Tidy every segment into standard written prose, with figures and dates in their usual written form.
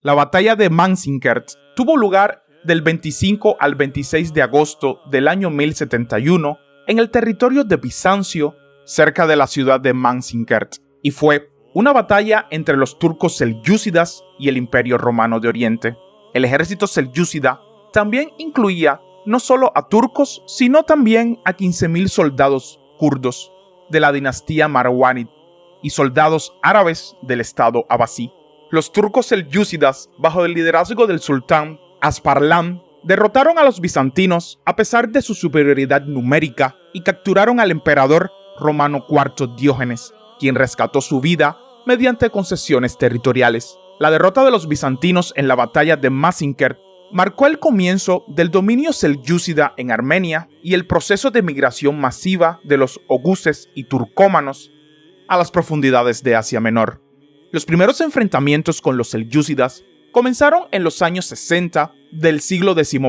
La batalla de Manzikert tuvo lugar del 25 al 26 de agosto del año 1071 en el territorio de Bizancio, cerca de la ciudad de Manzikert, y fue una batalla entre los turcos selyúcidas y el Imperio Romano de Oriente. El ejército selyúcida también incluía no solo a turcos, sino también a 15.000 soldados kurdos de la dinastía Marwánid y soldados árabes del estado abasí. Los turcos selyúcidas, bajo el liderazgo del sultán Asparlan, derrotaron a los bizantinos a pesar de su superioridad numérica y capturaron al emperador romano IV Diógenes, quien rescató su vida mediante concesiones territoriales. La derrota de los bizantinos en la batalla de Manzikert marcó el comienzo del dominio selyúcida en Armenia y el proceso de migración masiva de los oguses y turcómanos a las profundidades de Asia Menor. Los primeros enfrentamientos con los selyúcidas comenzaron en los años 60 del siglo XI.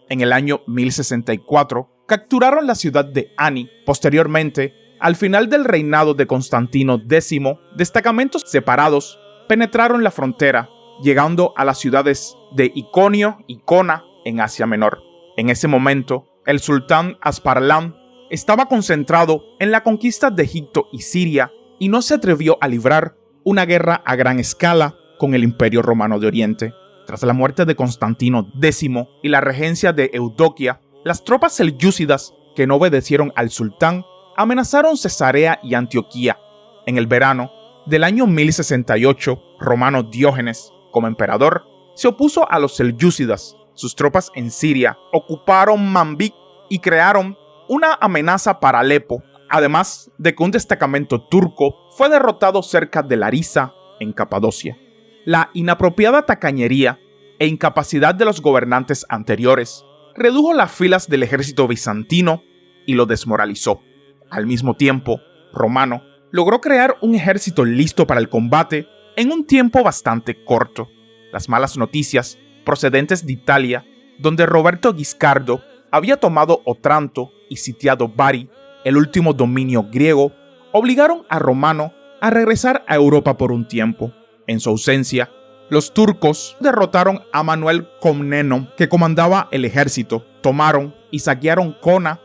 En el año 1064, capturaron la ciudad de Ani. Posteriormente, al final del reinado de Constantino X, destacamentos separados penetraron la frontera, llegando a las ciudades de Iconio y Cona en Asia Menor. En ese momento, el sultán Asparlan estaba concentrado en la conquista de Egipto y Siria y no se atrevió a librar una guerra a gran escala con el Imperio Romano de Oriente. Tras la muerte de Constantino X y la regencia de Eudoquia, las tropas selyúcidas que no obedecieron al sultán amenazaron Cesarea y Antioquía. En el verano del año 1068, Romano Diógenes, como emperador, se opuso a los selyúcidas. Sus tropas en Siria ocuparon Manbij y crearon una amenaza para Alepo, además de que un destacamento turco fue derrotado cerca de Larisa, en Capadocia. La inapropiada tacañería e incapacidad de los gobernantes anteriores redujo las filas del ejército bizantino y lo desmoralizó. Al mismo tiempo, Romano logró crear un ejército listo para el combate en un tiempo bastante corto. Las malas noticias, procedentes de Italia, donde Roberto Guiscardo había tomado Otranto y sitiado Bari, el último dominio griego, obligaron a Romano a regresar a Europa por un tiempo. En su ausencia, los turcos derrotaron a Manuel Comneno, que comandaba el ejército, tomaron y saquearon Cona,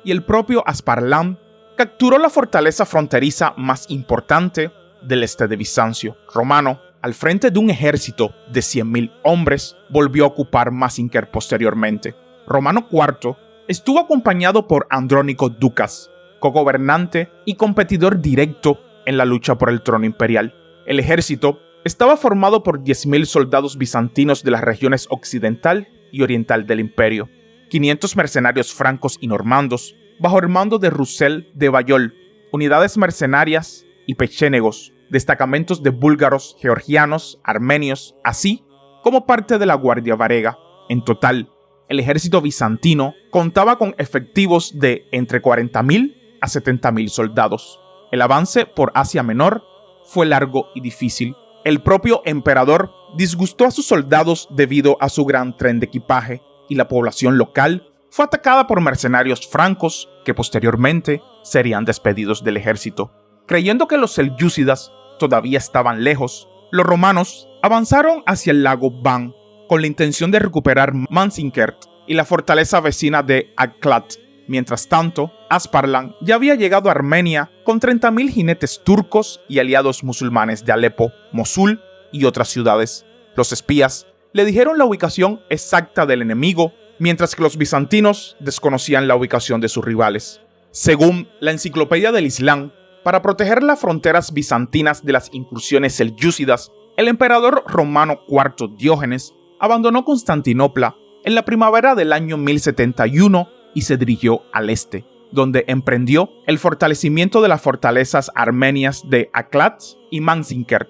y el propio Asparlan capturó la fortaleza fronteriza más importante del este de Bizancio. Romano, al frente de un ejército de 100.000 hombres, volvió a ocupar Manzikert posteriormente. Romano IV estuvo acompañado por Andrónico Ducas, cogobernante y competidor directo en la lucha por el trono imperial. El ejército estaba formado por 10.000 soldados bizantinos de las regiones occidental y oriental del imperio, 500 mercenarios francos y normandos, bajo el mando de Roussel de Bayol, unidades mercenarias y pechénegos, destacamentos de búlgaros, georgianos, armenios, así como parte de la Guardia Varega. En total, el ejército bizantino contaba con efectivos de entre 40.000 a 70.000 soldados. El avance por Asia Menor fue largo y difícil. El propio emperador disgustó a sus soldados debido a su gran tren de equipaje, y la población local fue atacada por mercenarios francos que posteriormente serían despedidos del ejército. Creyendo que los selyúcidas todavía estaban lejos, los romanos avanzaron hacia el lago Van con la intención de recuperar Manzikert y la fortaleza vecina de Aklat. Mientras tanto, Asparlan ya había llegado a Armenia con 30.000 jinetes turcos y aliados musulmanes de Alepo, Mosul y otras ciudades. Los espías le dijeron la ubicación exacta del enemigo, mientras que los bizantinos desconocían la ubicación de sus rivales. Según la Enciclopedia del Islam, para proteger las fronteras bizantinas de las incursiones selyúcidas, el emperador romano IV Diógenes abandonó Constantinopla en la primavera del año 1071 y se dirigió al este, donde emprendió el fortalecimiento de las fortalezas armenias de Aklat y Manzikert.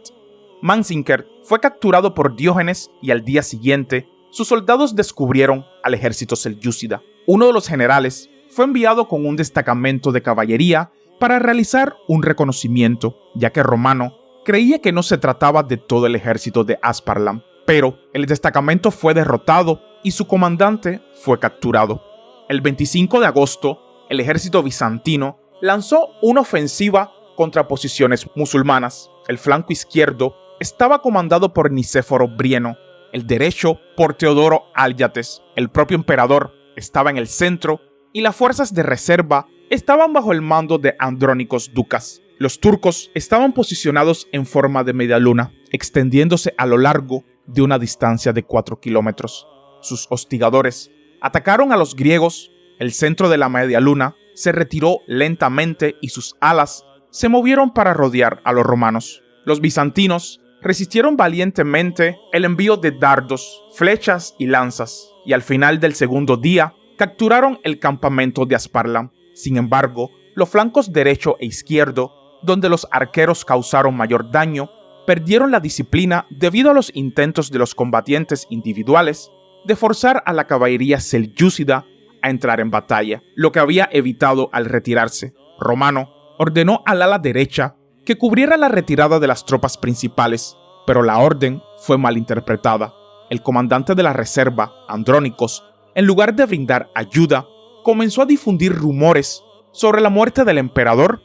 Manzikert fue capturado por Diógenes y al día siguiente, sus soldados descubrieron al ejército selyúcida. Uno de los generales fue enviado con un destacamento de caballería para realizar un reconocimiento, ya que Romano creía que no se trataba de todo el ejército de Asparlan, pero el destacamento fue derrotado y su comandante fue capturado. El 25 de agosto, el ejército bizantino lanzó una ofensiva contra posiciones musulmanas. El flanco izquierdo estaba comandado por Nicéforo Brieno, el derecho por Teodoro Ályates, el propio emperador estaba en el centro y las fuerzas de reserva estaban bajo el mando de Andrónicos Ducas. Los turcos estaban posicionados en forma de media luna, extendiéndose a lo largo de una distancia de 4 kilómetros. Sus hostigadores atacaron a los griegos, el centro de la media luna se retiró lentamente y sus alas se movieron para rodear a los romanos. Los bizantinos resistieron valientemente el envío de dardos, flechas y lanzas, y al final del segundo día capturaron el campamento de Asparlam. Sin embargo, los flancos derecho e izquierdo, donde los arqueros causaron mayor daño, perdieron la disciplina debido a los intentos de los combatientes individuales de forzar a la caballería selyúcida a entrar en batalla, lo que había evitado al retirarse. Romano ordenó al ala derecha que cubriera la retirada de las tropas principales, pero la orden fue malinterpretada. El comandante de la reserva, Andrónicos, en lugar de brindar ayuda, comenzó a difundir rumores sobre la muerte del emperador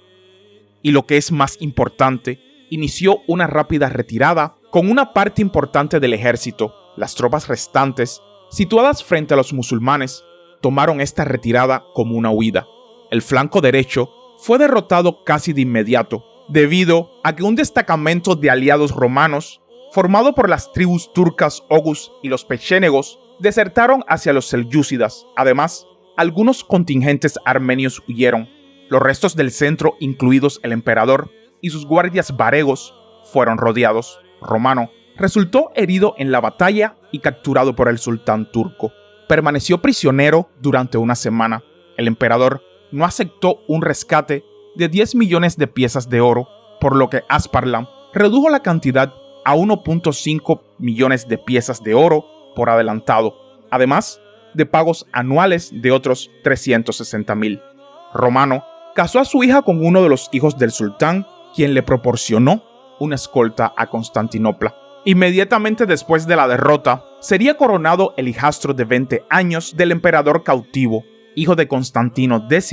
y, lo que es más importante, inició una rápida retirada con una parte importante del ejército. Las tropas restantes, situadas frente a los musulmanes, tomaron esta retirada como una huida. El flanco derecho fue derrotado casi de inmediato, debido a que un destacamento de aliados romanos, formado por las tribus turcas Oghuz y los pechénegos, desertaron hacia los selyúcidas. Además, algunos contingentes armenios huyeron. Los restos del centro, incluidos el emperador y sus guardias varegos, fueron rodeados. Romano resultó herido en la batalla y capturado por el sultán turco. Permaneció prisionero durante una semana. El emperador no aceptó un rescate de 10 millones de piezas de oro, por lo que Asparlam redujo la cantidad a 1.5 millones de piezas de oro por adelantado, además de pagos anuales de otros 360.000. Romano casó a su hija con uno de los hijos del sultán, quien le proporcionó una escolta a Constantinopla. Inmediatamente después de la derrota, sería coronado el hijastro de 20 años del emperador cautivo, hijo de Constantino X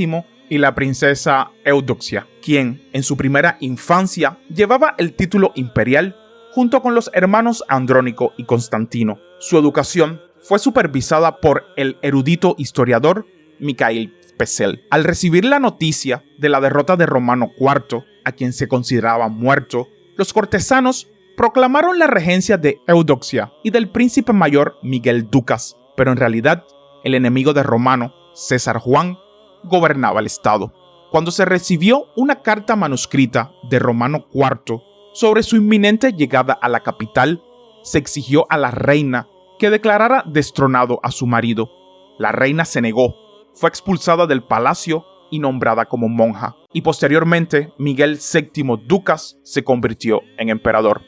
y la princesa Eudoxia, quien en su primera infancia llevaba el título imperial junto con los hermanos Andrónico y Constantino. Su educación fue supervisada por el erudito historiador Mikhail Pesel. Al recibir la noticia de la derrota de Romano IV, a quien se consideraba muerto, los cortesanos proclamaron la regencia de Eudoxia y del príncipe mayor Miguel Ducas, pero en realidad el enemigo de Romano, César Juan, gobernaba el estado. Cuando se recibió una carta manuscrita de Romano IV sobre su inminente llegada a la capital, se exigió a la reina que declarara destronado a su marido. La reina se negó, fue expulsada del palacio y nombrada como monja, y posteriormente Miguel VII Ducas se convirtió en emperador.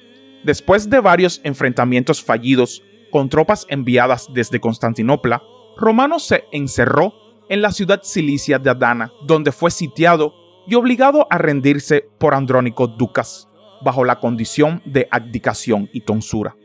Después de varios enfrentamientos fallidos con tropas enviadas desde Constantinopla, Romano se encerró en la ciudad cilicia de Adana, donde fue sitiado y obligado a rendirse por Andrónico Ducas, bajo la condición de abdicación y tonsura.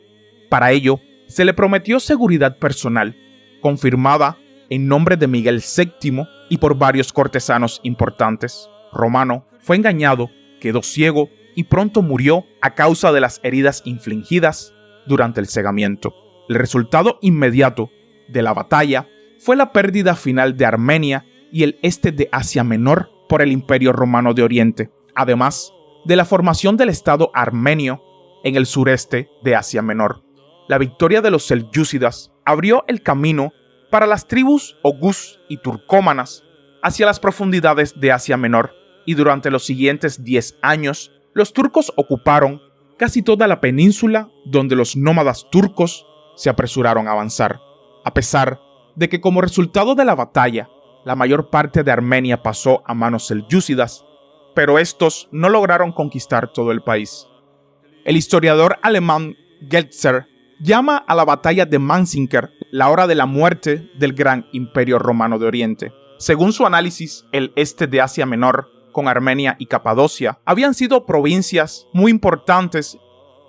Para ello, se le prometió seguridad personal, confirmada en nombre de Miguel VII y por varios cortesanos importantes. Romano fue engañado, quedó ciego y pronto murió a causa de las heridas infligidas durante el cegamiento. El resultado inmediato de la batalla fue la pérdida final de Armenia y el este de Asia Menor por el Imperio Romano de Oriente, además de la formación del Estado armenio en el sureste de Asia Menor. La victoria de los selyúcidas abrió el camino para las tribus Oghuz y turcómanas hacia las profundidades de Asia Menor, y durante los siguientes 10 años, los turcos ocuparon casi toda la península donde los nómadas turcos se apresuraron a avanzar. A pesar de que como resultado de la batalla, la mayor parte de Armenia pasó a manos selyúcidas, pero estos no lograron conquistar todo el país. El historiador alemán Geltzer llama a la batalla de Manzikert la hora de la muerte del gran imperio romano de Oriente. Según su análisis, el este de Asia Menor, con Armenia y Capadocia, habían sido provincias muy importantes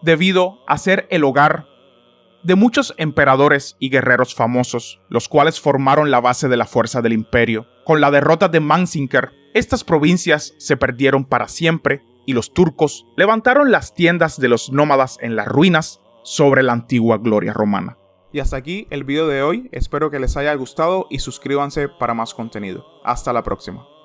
debido a ser el hogar de muchos emperadores y guerreros famosos, los cuales formaron la base de la fuerza del imperio. Con la derrota de Manzikert, estas provincias se perdieron para siempre y los turcos levantaron las tiendas de los nómadas en las ruinas sobre la antigua gloria romana. Y hasta aquí el video de hoy, espero que les haya gustado y suscríbanse para más contenido. Hasta la próxima.